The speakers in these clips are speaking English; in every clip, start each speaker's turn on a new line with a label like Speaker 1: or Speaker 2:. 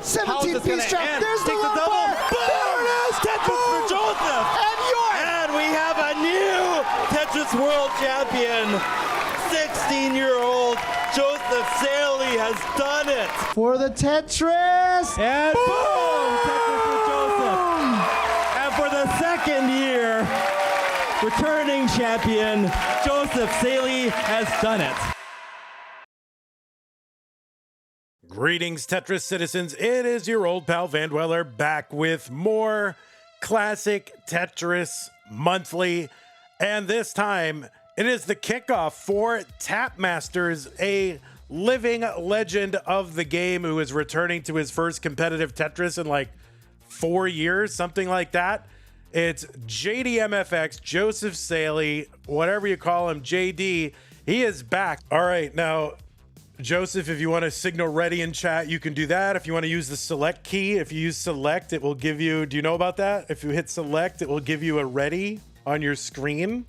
Speaker 1: 17-piece drop. There's the
Speaker 2: Takes
Speaker 1: low
Speaker 2: the double.
Speaker 1: bar.
Speaker 2: Boom!
Speaker 1: There it is.
Speaker 2: Tetris for Joseph. And we have a new Tetris World Champion. 16-year-old Joseph Saelee has done it.
Speaker 1: For the Tetris.
Speaker 2: And boom! Tetris for Joseph. And for the second year, returning champion, Joseph Saelee has done it.
Speaker 3: Greetings, Tetris citizens. It is your old pal Vandweller back with more classic Tetris Monthly. And this time, it is the kickoff for Tap Masters, a living legend of the game who is returning to his first competitive Tetris in like 4 years, something like that. It's JDMFX, Joseph Saelee, whatever you call him, JD. He is back. All right, now, Joseph, if you want to signal ready in chat, you can do that. If you want to use the select key, if you use select, it will give you, do you know about that? If you hit select, it will give you a ready on your screen.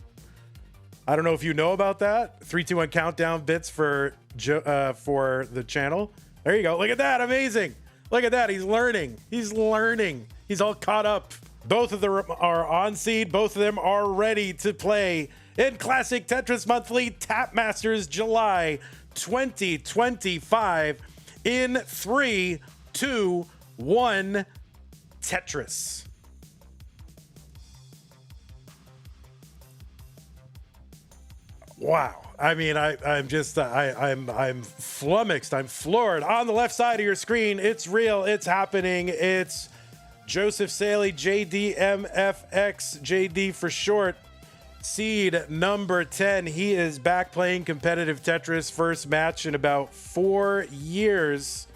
Speaker 3: I don't know if you know about that. 3, 2, 1 countdown bits for the channel. There you go. Look at that. Amazing. Look at that. He's learning. He's learning. He's all caught up. Both of them are on seed. Both of them are ready to play in Classic Tetris Monthly Tap Masters July 2025 in 3, 2, 1 Tetris. Wow. I mean, I'm flummoxed. I'm floored. On the left side of your screen, it's real. It's happening. It's Joseph Saelee, JDMFX, JD for short. Seed number 10. He is back playing competitive Tetris. First match in about 4 years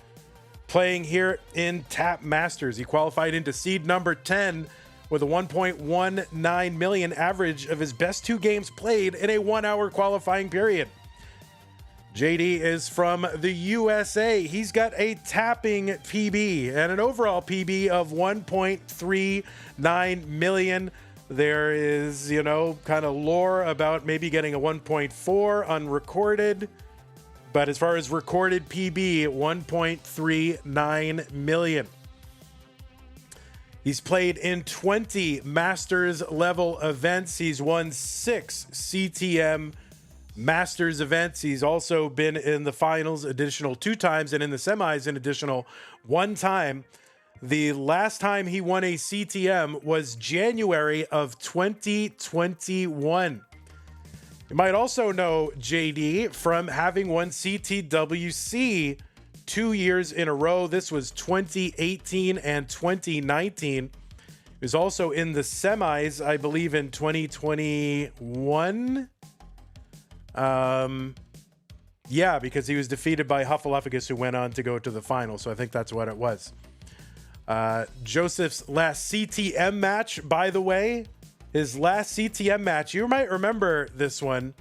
Speaker 3: playing here in Tap Masters. He qualified into seed number 10 with a 1.19 million average of his best 2 games played in a 1-hour qualifying period. JD is from the USA. He's got a tapping PB and an overall PB of 1.39 million. There is, you know, kind of lore about maybe getting a 1.4 unrecorded. But as far as recorded PB, 1.39 million. He's played in 20 Masters level events. He's won 6 CTM Masters events. He's also been in the finals additional 2 times and in the semis an additional 1 time. The last time he won a CTM was January of 2021. You might also know JD from having won CTWC 2 years in a row. This was 2018 and 2019. He was also in the semis, I believe, in 2021. Yeah, because he was defeated by Hufflepuffus, who went on to go to the final. So I think that's what it was. Joseph's last CTM match, by the way, his last CTM match, you might remember this one,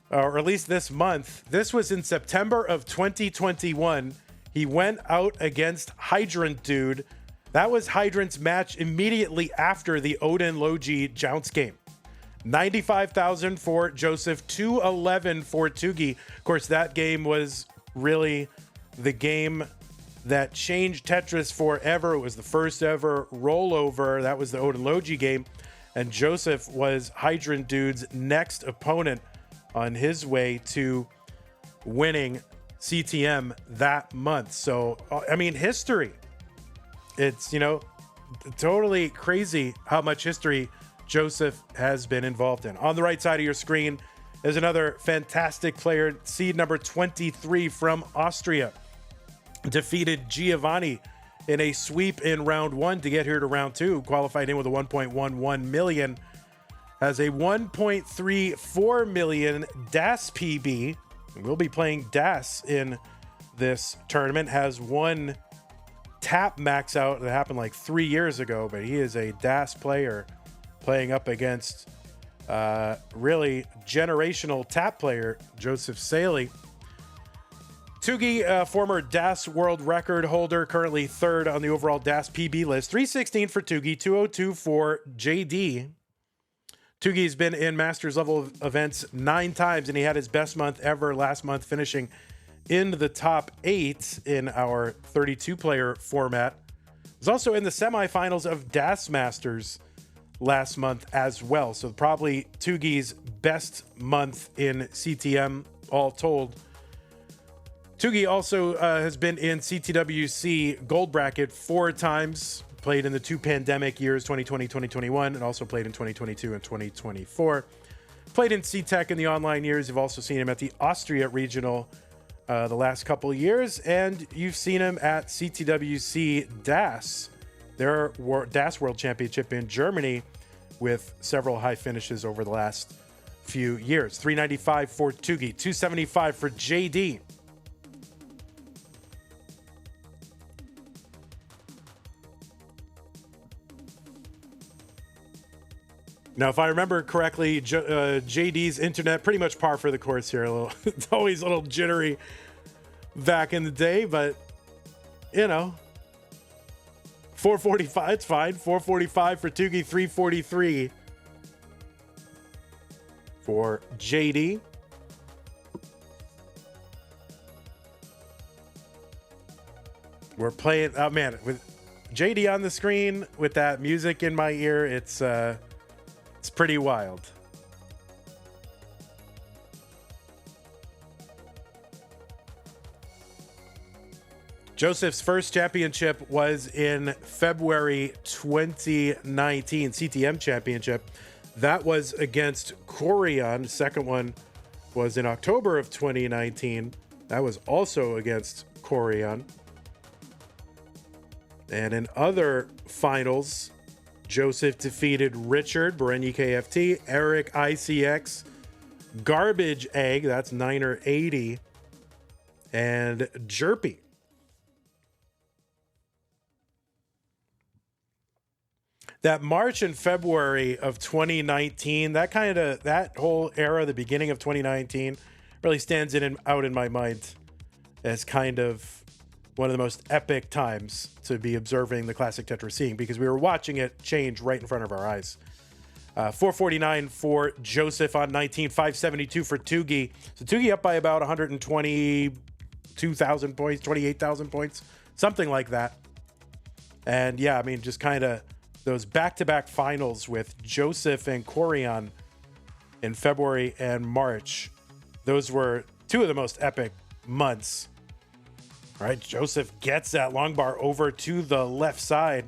Speaker 3: or at least this month. This was in September of 2021. He went out against Hydrant Dude. That was Hydrant's match immediately after the Odin Logi Jounce game. 95,000 for Joseph, 211 for Tuggi. Of course, that game was really the game that changed Tetris forever. It was the first ever rollover. That was the Odin Logi game. And Joseph was Hydrant Dude's next opponent on his way to winning CTM that month. So, I mean, history. It's, you know, totally crazy how much history Joseph has been involved in. On the right side of your screen is another fantastic player, seed number 23 from Austria. Defeated Giovanni in a sweep in round 1 to get here to round 2. Qualified in with a 1.11 million. Has a 1.34 million DAS PB. We'll be playing DAS in this tournament. Has 1 tap max out that happened like 3 years ago, but he is a DAS player playing up against really generational tap player Joseph Saelee. Tuggi, former DAS world record holder, currently 3rd on the overall DAS PB list. 316 for Tuggi, 202 for JD. Tuggi's been in Masters level events 9 times, and he had his best month ever last month, finishing in the top 8 in our 32-player format. Was also in the semifinals of Das Masters last month as well. So probably Tuggi's best month in CTM all told. Tuggi also has been in CTWC Gold Bracket 4 times, played in the 2 pandemic years, 2020, 2021, and also played in 2022 and 2024. Played in CTEC in the online years. You've also seen him at the Austria Regional the last couple of years, and you've seen him at CTWC DAS, their DAS World Championship in Germany, with several high finishes over the last few years. 395 for Tuggi, 275 for JD. Now, if I remember correctly, JD's internet pretty much par for the course here. It's always a little jittery back in the day, but you know, 445, it's fine. 445 for Tuggi, 343 for JD. We're playing, oh man, with JD on the screen with that music in my ear, it's pretty wild. Joseph's first championship was in February 2019, CTM championship. That was against Corion. The second one was in October of 2019. That was also against Corion. And in other finals, Joseph defeated Richard, Bereni KFT, Eric ICX, Garbage Egg, that's Niner 80, and Jerpy. That March and February of 2019, that whole era, the beginning of 2019, really stands out in my mind as kind of one of the most epic times to be observing the classic Tetris scene, because we were watching it change right in front of our eyes. 449 for Joseph on 19, 572 for Tuggi. So Tuggi up by about 122,000 points, 28,000 points, something like that. And yeah, I mean, just kind of those back-to-back finals with Joseph and Corion in February and March. Those were two of the most epic months. All right, Joseph gets that long bar over to the left side.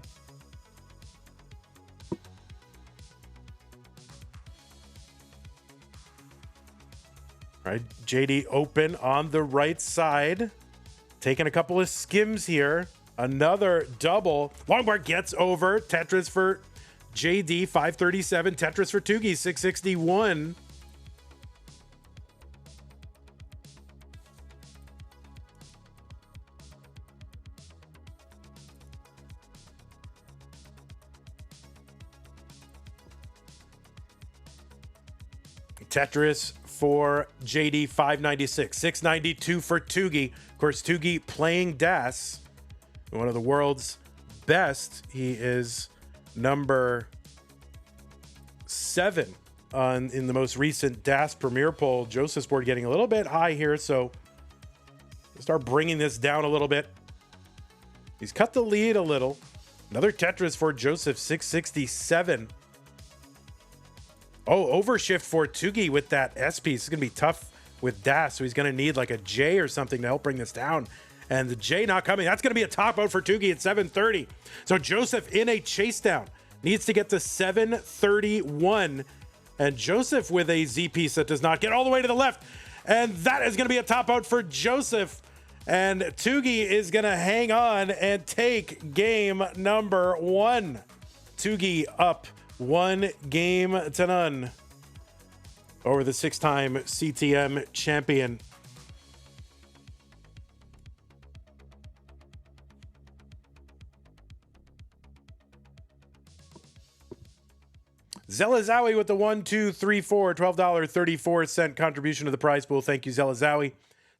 Speaker 3: All right, JD open on the right side. Taking a couple of skims here. Another double. Long bar gets over. Tetris for JD, 537. Tetris for Tuggi, 661. Tetris for JD, 596. 692 for Tuggi. Of course, Tuggi playing DAS. One of the world's best. He is number 7 in the most recent DAS Premier poll. Joseph's board getting a little bit high here, so we'll start bringing this down a little bit. He's cut the lead a little. Another Tetris for Joseph, 667. Oh, overshift for Tuggi with that S piece. It's going to be tough with DAS, so he's going to need like a J or something to help bring this down. And the J not coming. That's going to be a top out for Tuggi at 730. So Joseph in a chase down. Needs to get to 731. And Joseph with a Z piece that does not get all the way to the left. And that is going to be a top out for Joseph. And Tuggi is going to hang on and take game number 1. Tuggi up 1 game to none over the 6-time CTM champion. Zelazawi with the 1, 2, 3, 4, $12.34 contribution to the prize pool. Thank you, Zelazawi.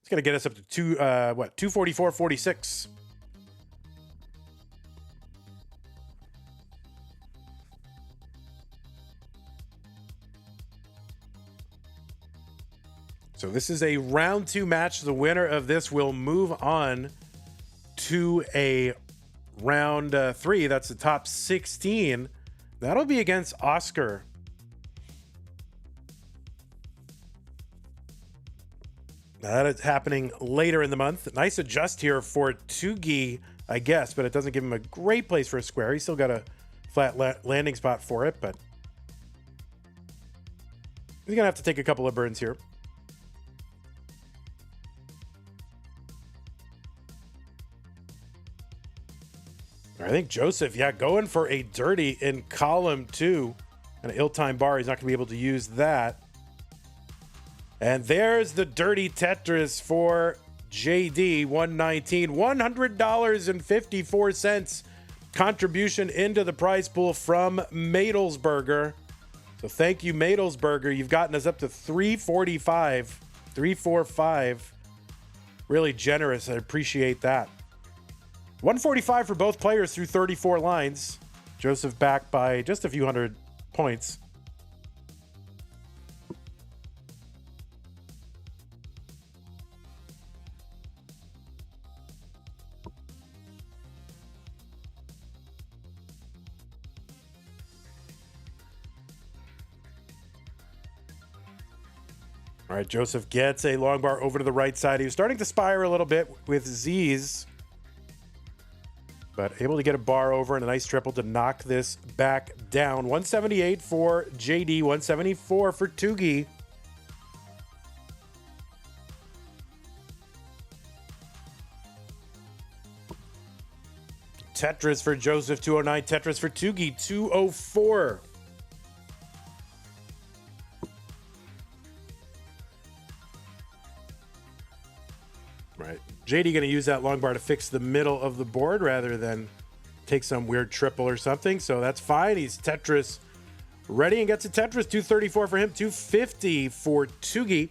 Speaker 3: It's going to get us up to 244.46. So this is a round 2 match. The winner of this will move on to a round 3. That's the top 16. That'll be against Oscar. Now that is happening later in the month. Nice adjust here for Tuggi, I guess, but it doesn't give him a great place for a square. He's still got a flat landing spot for it, but he's gonna have to take a couple of burns here. I think Joseph, going for a dirty in column 2. An ill-timed bar. He's not going to be able to use that. And there's the dirty Tetris for JD, 119. $100.54 contribution into the prize pool from Madelsberger. So thank you, Madelsberger. You've gotten us up to 345. 345. Really generous. I appreciate that. 145 for both players through 34 lines. Joseph back by just a few hundred points. All right, Joseph gets a long bar over to the right side. He was starting to spire a little bit with Z's, but able to get a bar over and a nice triple to knock this back down. 178 for JD, 174 for Tuggi. Tetris for Joseph, 209. Tetris for Tuggi, 204. Right. JD going to use that long bar to fix the middle of the board rather than take some weird triple or something. So that's fine. He's Tetris ready and gets a Tetris. 234 for him, 250 for Tuggi.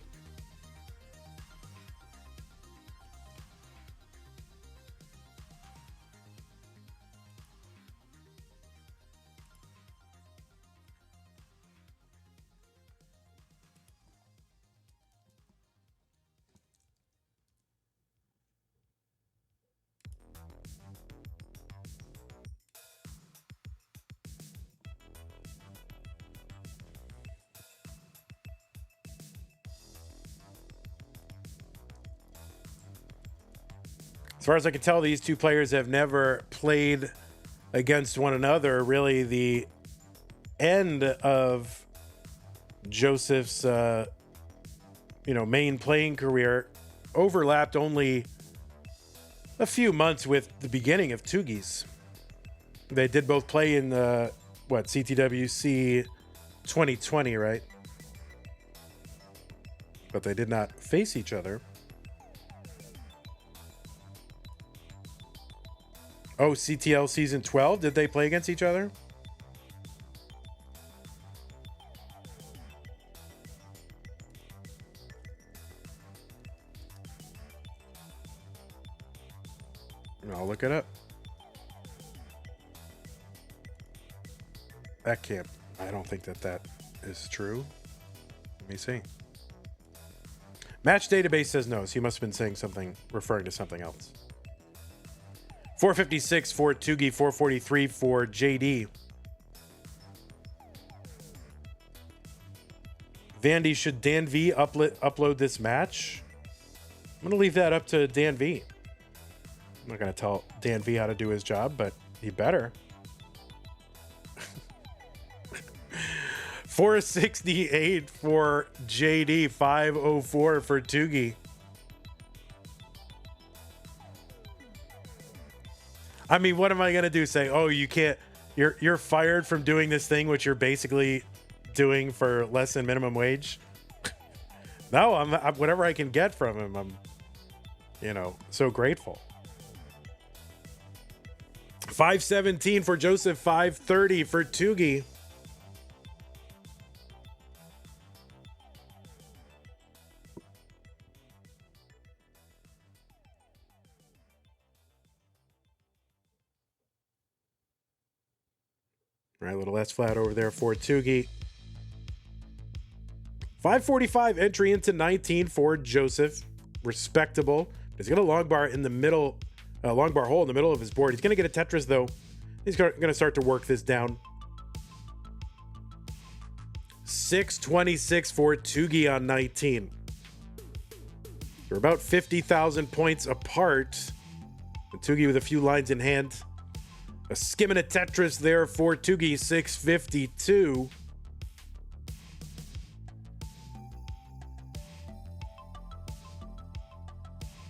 Speaker 3: As far as I can tell, these two players have never played against one another. Really, the end of Joseph's, main playing career overlapped only a few months with the beginning of Tuggi's. They did both play in the, CTWC 2020, right? But they did not face each other. Oh, CTL season 12. Did they play against each other? I'll look it up. That can't. I don't think that is true. Let me see. Match database says no, so he must have been saying something, referring to something else. 456 for Tuggi, 443 for JD. Vandy, should Dan V upload this match? I'm going to leave that up to Dan V. I'm not going to tell Dan V how to do his job, but he better. 468 for JD, 504 for Tuggi. I mean, what am I going to do? Say, oh, you can't, you're fired from doing this thing, which you're basically doing for less than minimum wage? No, I'm whatever I can get from him. I'm, so grateful. 517 for Joseph, 530 for Tuggi. Right, a little less flat over there for Tuggi. 545 entry into 19 for Joseph. Respectable. He's got a long bar in the middle, long bar hole in the middle of his board. He's going to get a Tetris, though. He's going to start to work this down. 626 for Tuggi on 19. They're about 50,000 points apart. And Tuggi with a few lines in hand. A skimming a Tetris there for Tuggi, 652.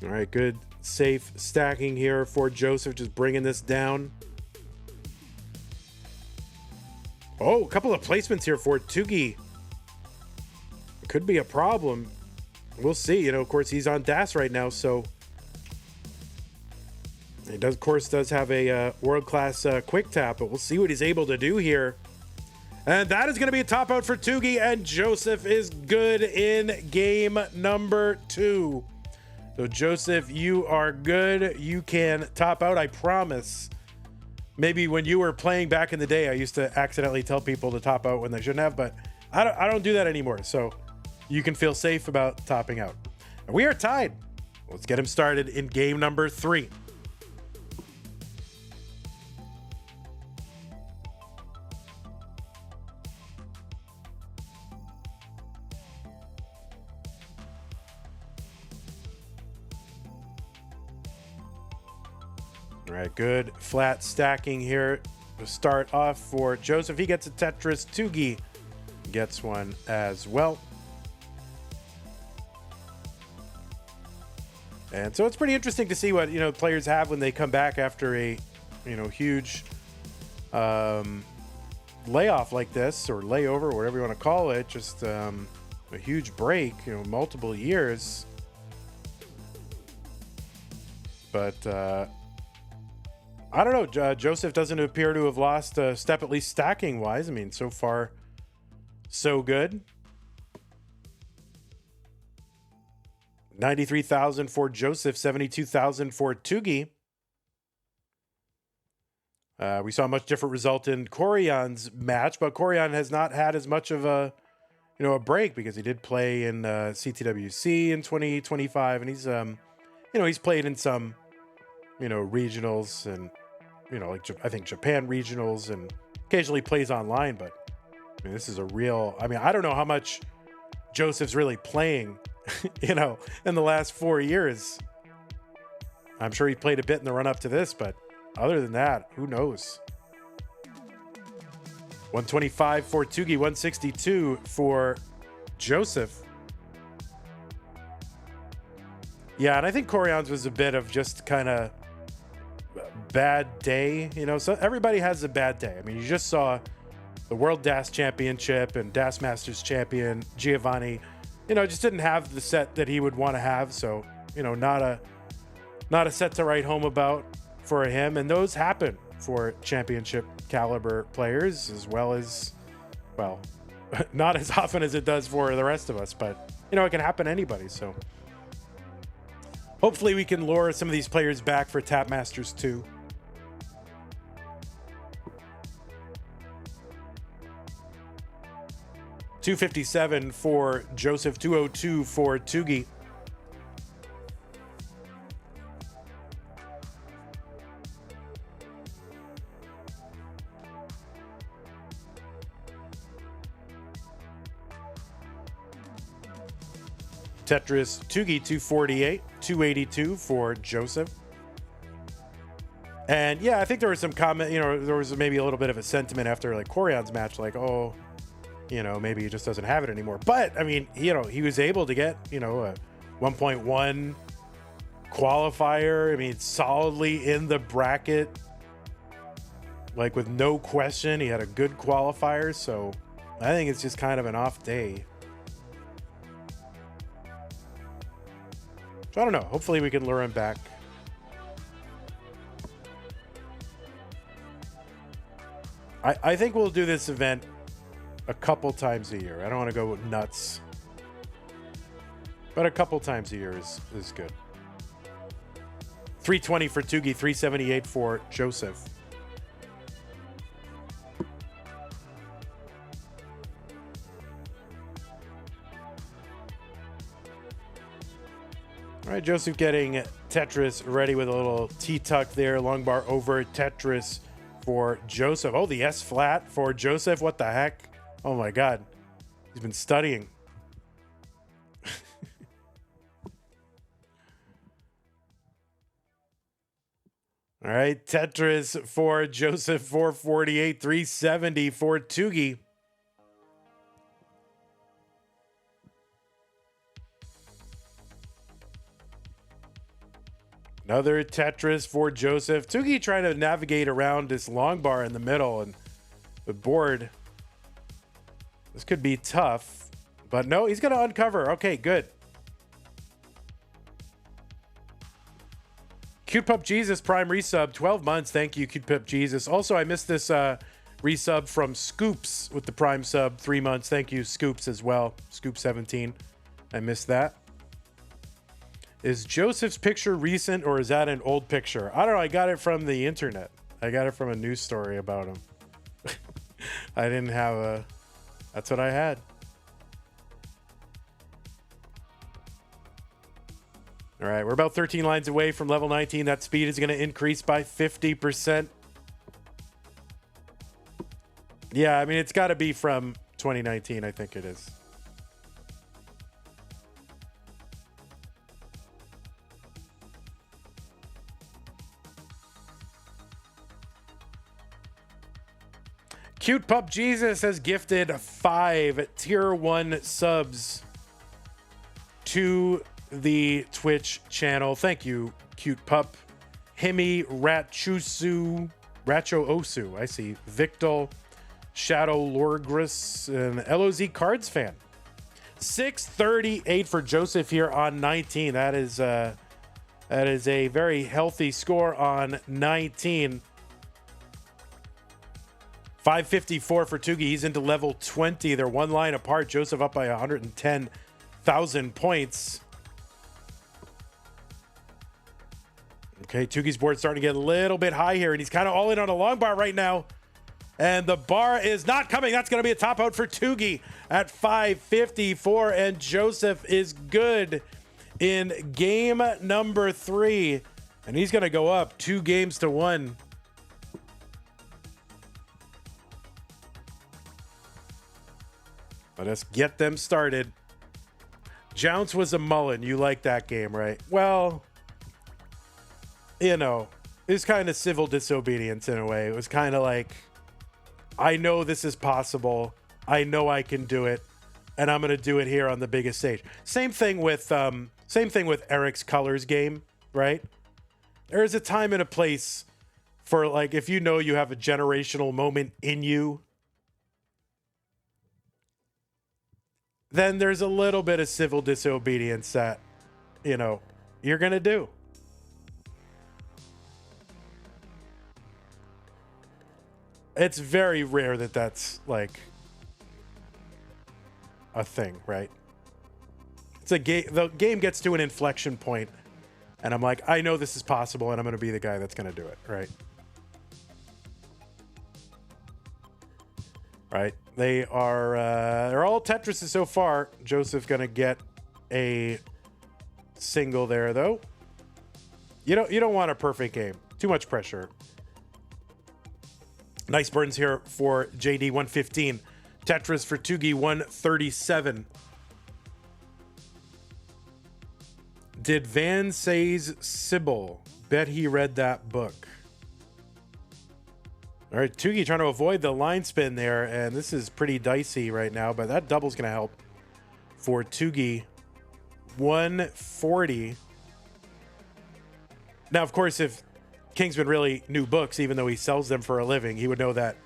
Speaker 3: All right, good, safe stacking here for Joseph, just bringing this down. Oh, a couple of placements here for Tuggi. It could be a problem. We'll see. You know, of course, he's on DAS right now, so he does, of course, does have a world-class quick tap, but we'll see what he's able to do here. And that is going to be a top out for Tuggi, and Joseph is good in game number 2. So, Joseph, you are good. You can top out, I promise. Maybe when you were playing back in the day, I used to accidentally tell people to top out when they shouldn't have, but I don't do that anymore. So you can feel safe about topping out. And we are tied. Let's get him started in game number 3. All right, good flat stacking here to start off for Joseph. He gets a Tetris. Tuggi gets one as well. And so it's pretty interesting to see what, you know, players have when they come back after a, you know, huge layoff like this, or layover, or whatever you want to call it. Just a huge break, you know, multiple years. But I don't know. Joseph doesn't appear to have lost a step, at least stacking wise. I mean, so far, so good. 93,000 for Joseph, 72,000 for Tuggi. We saw a much different result in Corion's match, but Corion has not had as much of a, you know, a break, because he did play in CTWC in 2025, and he's, you know, he's played in some, you know, regionals, and, you know, like I think Japan regionals, and occasionally plays online. But I mean, this is a real, I mean, I don't know how much Joseph's really playing, you know, in the last 4 years. I'm sure he played a bit in the run up to this, but other than that, who knows? 125 for Tuggi, 162 for Joseph. Yeah, and I think Corion's was a bit of just kind of bad day, you know. So everybody has a bad day. I mean, you just saw the World DAS Championship and DAS Masters champion Giovanni, you know, just didn't have the set that he would want to have. So, you know, not a set to write home about for him. And those happen for championship caliber players, as well as, well, not as often as it does for the rest of us, but, you know, it can happen to anybody. So hopefully we can lure some of these players back for Tap Masters 2. $257 for Joseph, 202 for Tuggi. Tetris Tuggi, 248, 282 for Joseph. And yeah, I think there was some comment, you know, there was maybe a little bit of a sentiment after like Corion's match, like, oh, you know, maybe he just doesn't have it anymore. But I mean, you know, he was able to get, you know, a 1.1 qualifier. I mean, solidly in the bracket, like with no question. He had a good qualifier. So I think it's just kind of an off day. So I don't know. Hopefully we can lure him back. I think we'll do this event a couple times a year. I don't want to go nuts, but a couple times a year is good. 320 for Tuggi, 378 for Joseph. All right, Joseph getting Tetris ready with a little T-tuck there. Long bar over Tetris for Joseph. Oh, the S flat for Joseph. What the heck? Oh my God. He's been studying. All right, Tetris for Joseph, 448, 370 for Tuggi. Another Tetris for Joseph. Tuggi trying to navigate around this long bar in the middle and the board. This could be tough, but no, he's going to uncover. Okay, good. Cute Pup Jesus Prime resub, 12 months. Thank you, Cute Pup Jesus. Also, I missed this resub from Scoops with the Prime sub, 3 months. Thank you, Scoops, as well. Scoop 17. I missed that. Is Joseph's picture recent or is that an old picture? I don't know. I got it from the internet. I got it from a news story about him. I didn't have a... That's what I had. All right, we're about 13 lines away from level 19. That speed is going to increase by 50%. Yeah, I mean, it's got to be from 2019, I think it is. Cute Pup Jesus has gifted 5 tier 1 subs to the Twitch channel. Thank you, Cute Pup. Himi Ratchoosu, Racho Osu, I see. Victor, Shadow Lorgris, and LOZ Cards fan. 638 for Joseph here on 19. That is a very healthy score on 19. 554 for Tuggi. He's into level 20. They're one line apart. Joseph up by 110,000 points. Okay, Tuggi's board starting to get a little bit high here, and he's kind of all in on a long bar right now. And the bar is not coming. That's going to be a top out for Tuggi at 554, and Joseph is good in game number 3. And he's going to go up 2 games to 1. Let us get them started. Jounce was a mullen. You like that game, right? Well, you know, it's kind of civil disobedience in a way. It was kind of like, I know this is possible. I know I can do it, and I'm going to do it here on the biggest stage. Same thing with Eric's Colors game, right? There is a time and a place for, like, if you know you have a generational moment in you, then there's a little bit of civil disobedience that, you know, you're going to do. It's very rare that that's like a thing, right? It's a game. The game gets to an inflection point, and I'm like, I know this is possible, and I'm going to be the guy that's going to do it, right? Right. They are they're all Tetrises so far. Joseph gonna get a single there though. You don't want a perfect game. Too much pressure. Nice burns here for JD 115. Tetris for Tuggi 137. Did Van says Sybil? Bet he read that book. All right, Tuggi trying to avoid the line spin there, and this is pretty dicey right now, but that double's going to help for Tuggi. 140. Now, of course, if Kingsman really knew books, even though he sells them for a living, he would know that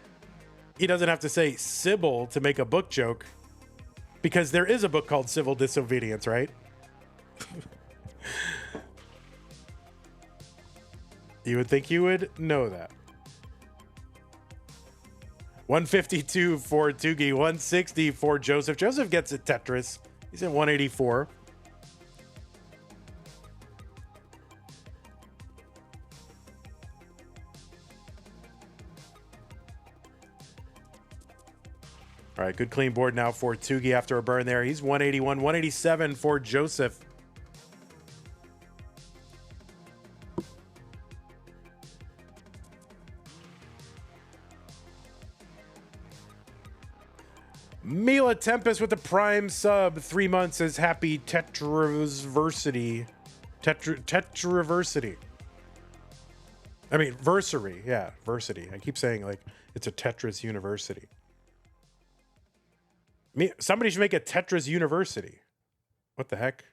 Speaker 3: he doesn't have to say Sybil to make a book joke, because there is a book called Civil Disobedience, right? You would think you would know that. 152 for Tuggi, 160 for Joseph. Joseph gets a Tetris. He's at 184. All right, good clean board now for Tuggi after a burn there. He's 181, 187 for Joseph. Mila Tempest with the Prime sub. 3 months says happy Tetraversity. Tetraversity. I mean, versary. Yeah, versity. I keep saying like it's a Tetris University. Somebody should make a Tetris University. What the heck?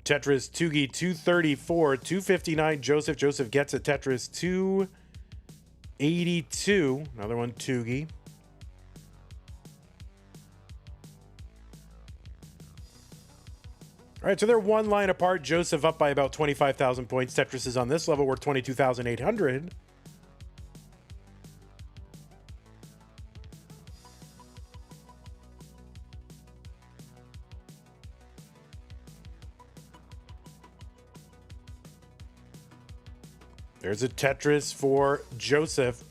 Speaker 3: Tetris Tuggi 234, 259. Joseph gets a Tetris 282. Another one, Tuggi. All right, so they're one line apart. Joseph up by about 25,000 points. Tetris is on this level worth 22,800. There's a Tetris for Joseph.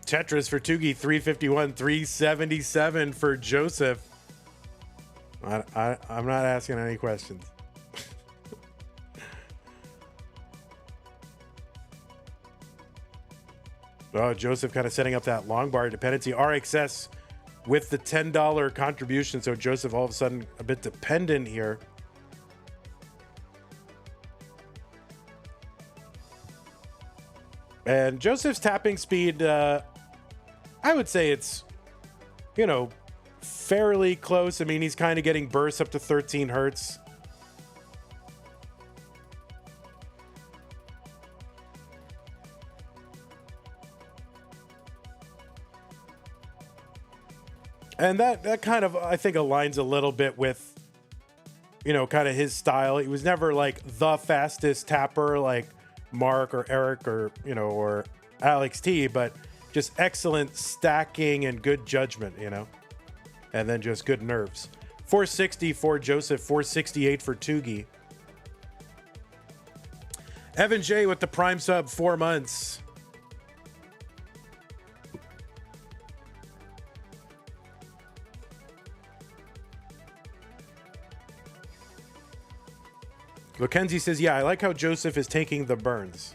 Speaker 3: Tetris for Tuggi, 351, 377 for Joseph. I'm not asking any questions. Oh, Joseph kind of setting up that long bar dependency. RXS with the $10 contribution. So Joseph all of a sudden a bit dependent here. And Joseph's tapping speed, I would say it's, you know, fairly close. I mean, he's kind of getting bursts up to 13 hertz. And that kind of, I think, aligns a little bit with, you know, kind of his style. He was never like the fastest tapper like Mark or Eric or, you know, or Alex T, but just excellent stacking and good judgment, you know, and then just good nerves. 460 for Joseph, 468 for Tuggi. Evan J with the Prime sub, 4 months. Mackenzie says, yeah, I like how Joseph is taking the burns.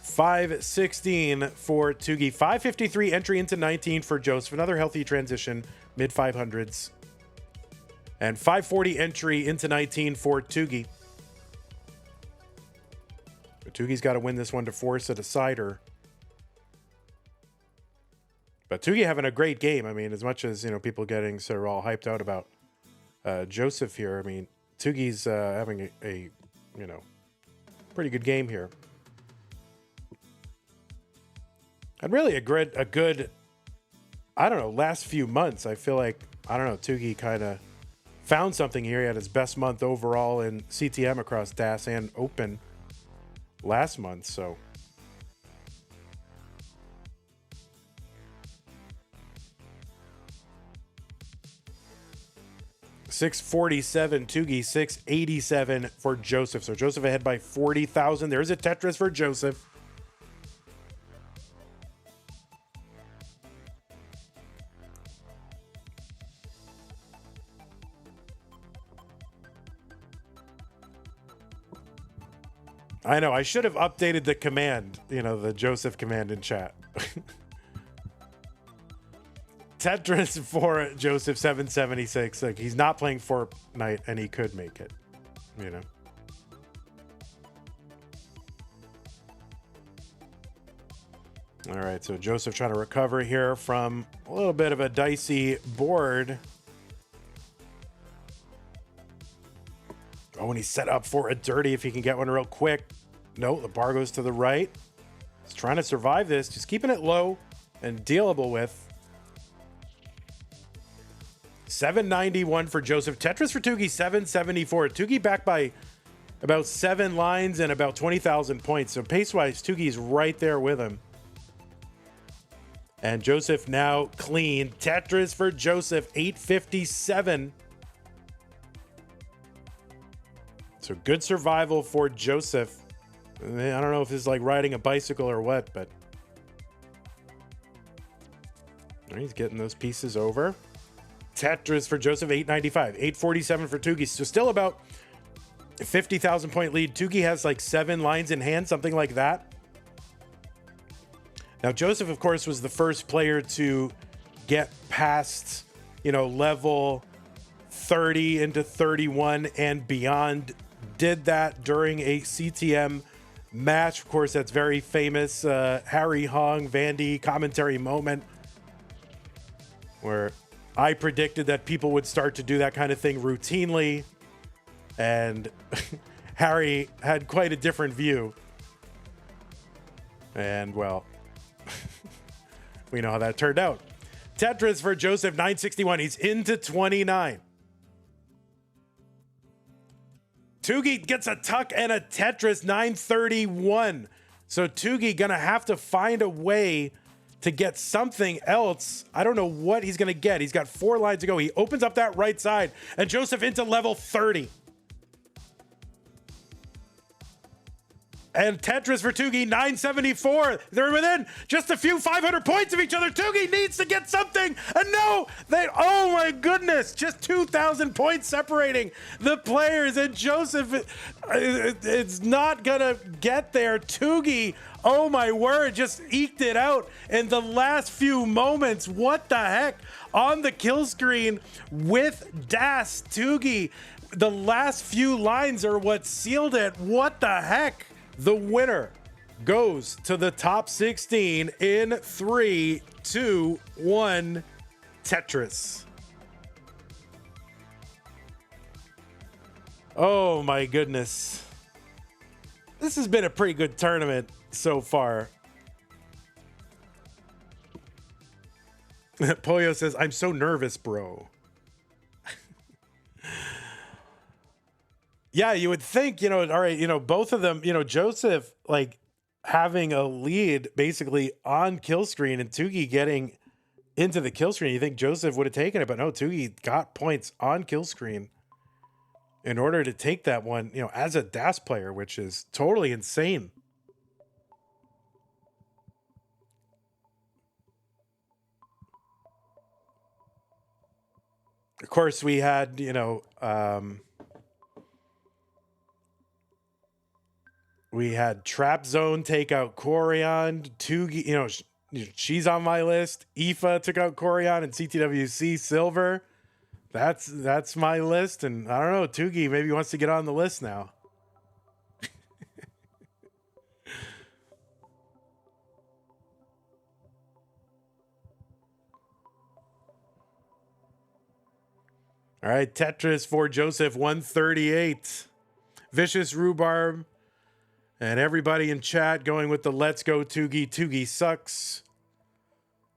Speaker 3: $516 for Tuggi. 553 entry into 19 for Joseph. Another healthy transition, mid 500s. And 540 entry into 19 for Tuggi. Tuggi's got to win this one to force a decider. But Tuggi having a great game. I mean, as much as, you know, people getting sort of all hyped out about Joseph here, I mean, Tuggi's having a, you know, pretty good game here. And really a good, I don't know, last few months. I feel like, I don't know, Tuggi kind of found something here. He had his best month overall in CTM across DAS and Open last month, so. $647 Tuggi, $687 for Joseph. So Joseph ahead by 40,000. There's a Tetris for Joseph. I know, I should have updated the command, you know, the Joseph command in chat. Tetris for Joseph, 776. Like, he's not playing Fortnite and he could make it, you know. All right, so Joseph trying to recover here from a little bit of a dicey board. Oh, and he's set up for a dirty if he can get one real quick. No, the bar goes to the right. He's trying to survive this, just keeping it low and dealable with. 791 for Joseph. Tetris for Tuggi, 774. Tuggi back by about 7 lines and about 20,000 points. So pace-wise, Tuggi's right there with him. And Joseph now clean. Tetris for Joseph, 857. So good survival for Joseph. I don't know if this is like riding a bicycle or what, but he's getting those pieces over. Tetris for Joseph, 895. 847 for Tuggi. So still about 50,000 point lead. Tuggi has like 7 lines in hand, something like that. Now, Joseph, of course, was the first player to get past, level 30 into 31 and beyond. Did that during a CTM match. Of course, that's very famous. Harry Hong, Vandy commentary moment where I predicted that people would start to do that kind of thing routinely. And Harry had quite a different view. And, well, we know how that turned out. Tetris for Joseph, 961. He's into 29. Tuggi gets a tuck and a Tetris, 931. So Tuggi gonna have to find a way to get something else. I don't know what he's gonna get. He's got 4 lines to go. He opens up that right side, and Joseph into level 30. And Tetris for Tuggi, 974. They're within just a few 500 points of each other. Tuggi needs to get something. And no, oh my goodness, just 2,000 points separating the players. And Joseph, it's not going to get there. Tuggi, oh my word, just eked it out in the last few moments. What the heck? On the kill screen with Das. Tuggi, the last few lines are what sealed it. What the heck? The winner goes to the top 16 in 3, 2, 1, Tetris. Oh my goodness. This has been a pretty good tournament so far. Pollo says, I'm so nervous, bro. Yeah, you would think, all right, both of them, Joseph, like, having a lead basically on kill screen and Tuggi getting into the kill screen. You think Joseph would have taken it, but no, Tuggi got points on kill screen in order to take that one, as a DAS player, which is totally insane. Of course, we had, we had Trap Zone take out Corian. Tuggi, she's on my list. Aoife took out Corian and CTWC Silver. That's my list. And I don't know, Tuggi maybe wants to get on the list now. All right, Tetris for Joseph, 138. Vicious Rhubarb. And everybody in chat going with the let's go Tuggi. Tuggi sucks.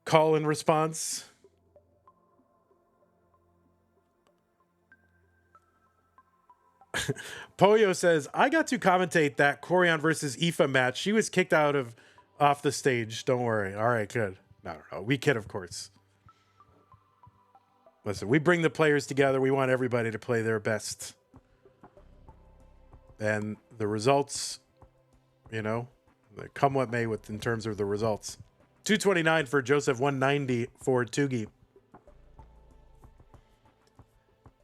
Speaker 3: Call and response. Pollo says, I got to commentate that Corian versus Aoife match. She was kicked off the stage. Don't worry. All right, good. No. We kid, of course. Listen, we bring the players together. We want everybody to play their best. And the results, come what may in terms of the results. 229 for Joseph, 190 for Tuggi.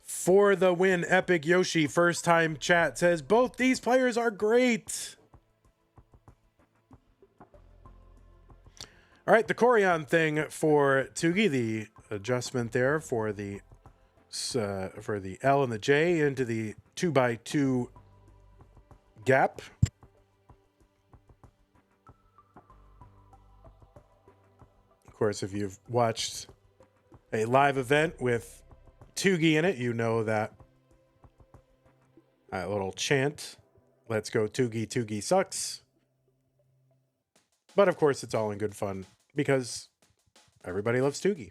Speaker 3: For the win, Epic Yoshi, first time chat, says both these players are great. All right, the Corian thing for Tuggi, the adjustment there for the L and the J into the 2x2 gap. Of course, if you've watched a live event with Tuggi in it, you know that little chant, let's go Tuggi, Tuggi sucks. But of course, it's all in good fun because everybody loves Tuggi.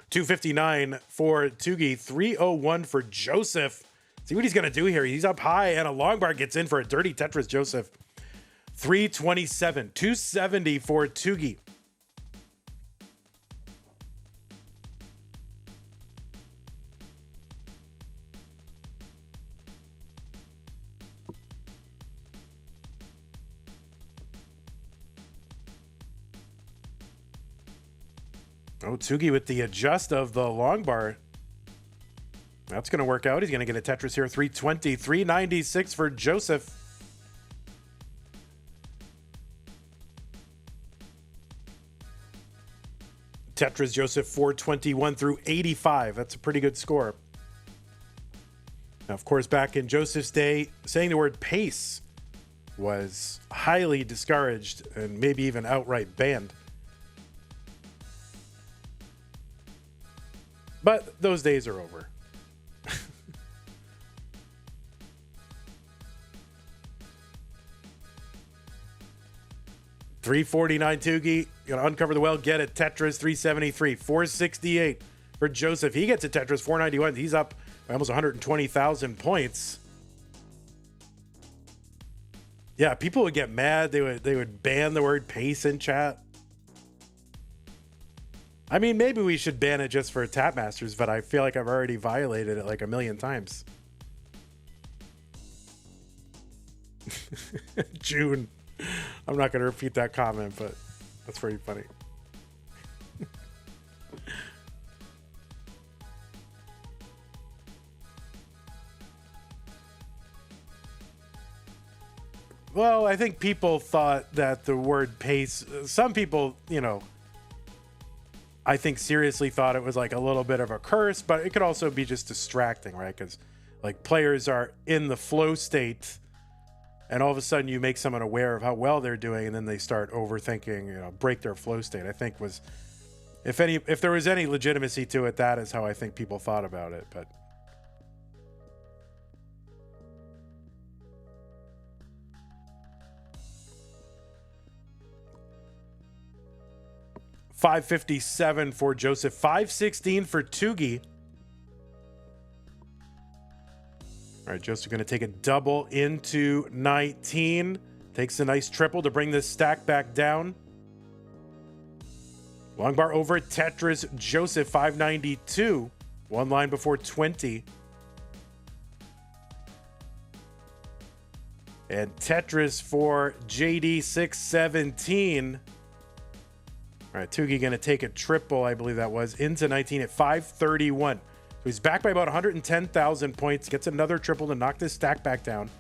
Speaker 3: 259 for Tuggi, 301 for Joseph. See what he's going to do here. He's up high, and a long bar gets in for a dirty Tetris Joseph. 327, 270 for Tuggi. Oh, Tuggi with the adjust of the long bar. That's going to work out. He's going to get a Tetris here. 320, 396 for Joseph. Tetris Joseph 421 through 85. That's a pretty good score. Now, of course, back in Joseph's day, saying the word pace was highly discouraged and maybe even outright banned. But those days are over. $349 Tuggi. Gonna uncover the well, get it. Tetris 373. 468 for Joseph. He gets a Tetris 491. He's up by almost 120,000 points. Yeah, people would get mad. They would ban the word pace in chat. I mean, maybe we should ban it just for Tap Masters, but I feel like I've already violated it like a million times. June. I'm not going to repeat that comment, but that's pretty funny. Well, I think people thought that the word pace, some people, you know, I think seriously thought it was like a little bit of a curse, but it could also be just distracting, right? Because like players are in the flow state and all of a sudden you make someone aware of how well they're doing and then they start overthinking, you know, break their flow state. I think was, if there was any legitimacy to it, that is how I think people thought about it. But $557 for Joseph, $516 for Tuggi. All right, Joseph going to take a double into 19. Takes a nice triple to bring this stack back down. Long bar over Tetris Joseph, 592. One line before 20. And Tetris for JD, 617. All right, Tuggi going to take a triple, I believe that was, into 19 at 531. So he's back by about 110,000 points. Gets another triple to knock this stack back down.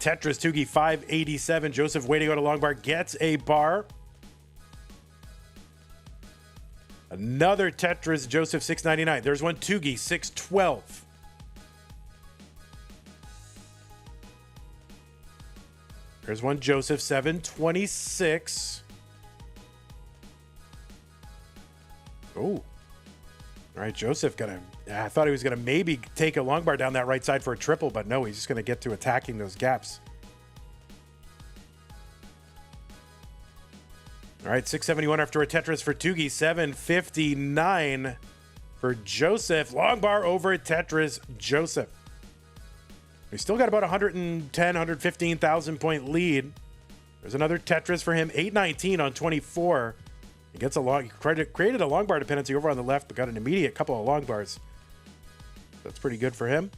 Speaker 3: Tetris Tuggi 587. Joseph waiting on a long bar. Gets a bar. Another Tetris Joseph 699. There's one Tuggi 612. There's one Joseph 726. Oh. All right, Joseph I thought he was gonna maybe take a long bar down that right side for a triple, but no, he's just gonna get to attacking those gaps. All right, 671 after a Tetris for Tuggi, 759 for Joseph. Long bar over Tetris Joseph. He's still got about 115,000 point lead. There's another Tetris for him, 819 on 24. He gets he created a long bar dependency over on the left, but got an immediate couple of long bars. That's pretty good for him.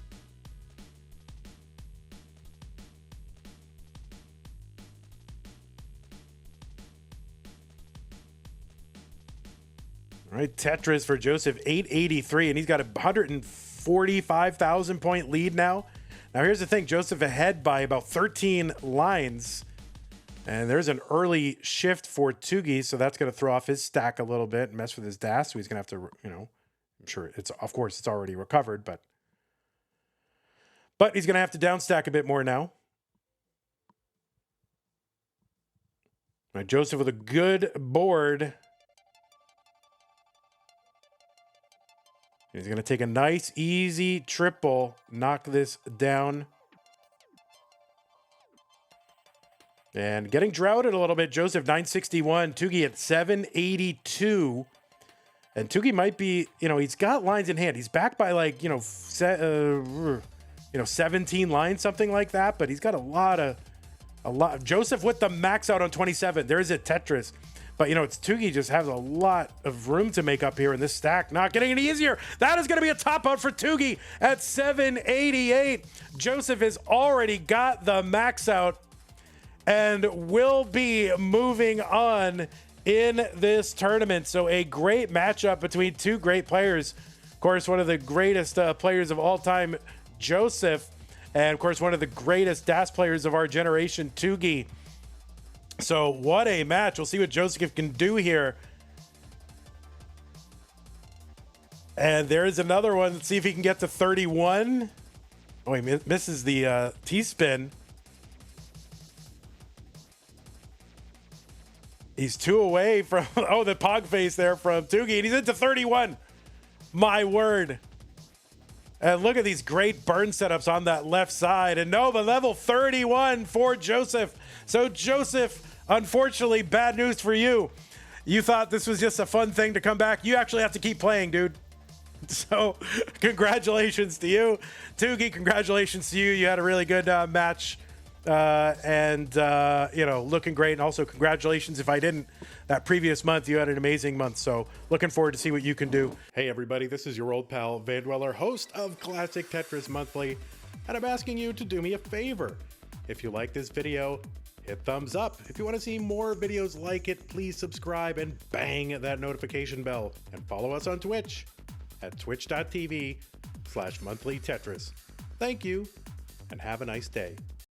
Speaker 3: All right, Tetris for Joseph, 883, and he's got a 145,000 point lead now. Now, here's the thing. Joseph ahead by about 13 lines. And there's an early shift for Tuggi, so that's going to throw off his stack a little bit and mess with his dash. So he's going to have to, you know, I'm sure of course, it's already recovered, but he's going to have to downstack a bit more now. All right, Joseph with a good board. He's going to take a nice, easy triple, knock this down. And getting droughted a little bit. Joseph, 961. Tuggi at 782. And Tuggi might be, you know, he's got lines in hand. He's back by like, 17 lines, something like that. But he's got a lot. Joseph with the max out on 27. There's a Tetris. But, you know, it's Tuggi just has a lot of room to make up here in this stack. Not getting any easier. That is going to be a top out for Tuggi at 788. Joseph has already got the max out and will be moving on in this tournament. So a great matchup between two great players. Of course, one of the greatest players of all time, Joseph, and of course, one of the greatest DAS players of our generation, Tuggi. So what a match. We'll see what Joseph can do here. And there's another one. Let's see if he can get to 31. Oh, he misses the T-spin. He's 2 away from, oh, the pog face there from Tuggi, and he's into 31. My word. And look at these great burn setups on that left side. And no, the level 31 for Joseph. So Joseph, unfortunately, bad news for you. You thought this was just a fun thing to come back. You actually have to keep playing, dude. So congratulations to you. Tuggi, congratulations to you. You had a really good match. You know, looking great. And also congratulations if I didn't that previous month, you had an amazing month. So looking forward to see what you can do. Hey everybody, this is your old pal Vandweller, host of Classic Tetris Monthly, and I'm asking you to do me a favor. If you like this video, hit thumbs up. If you want to see more videos like it, please subscribe and bang that notification bell, and follow us on Twitch at twitch.tv/monthlytetris. Thank you and have a nice day.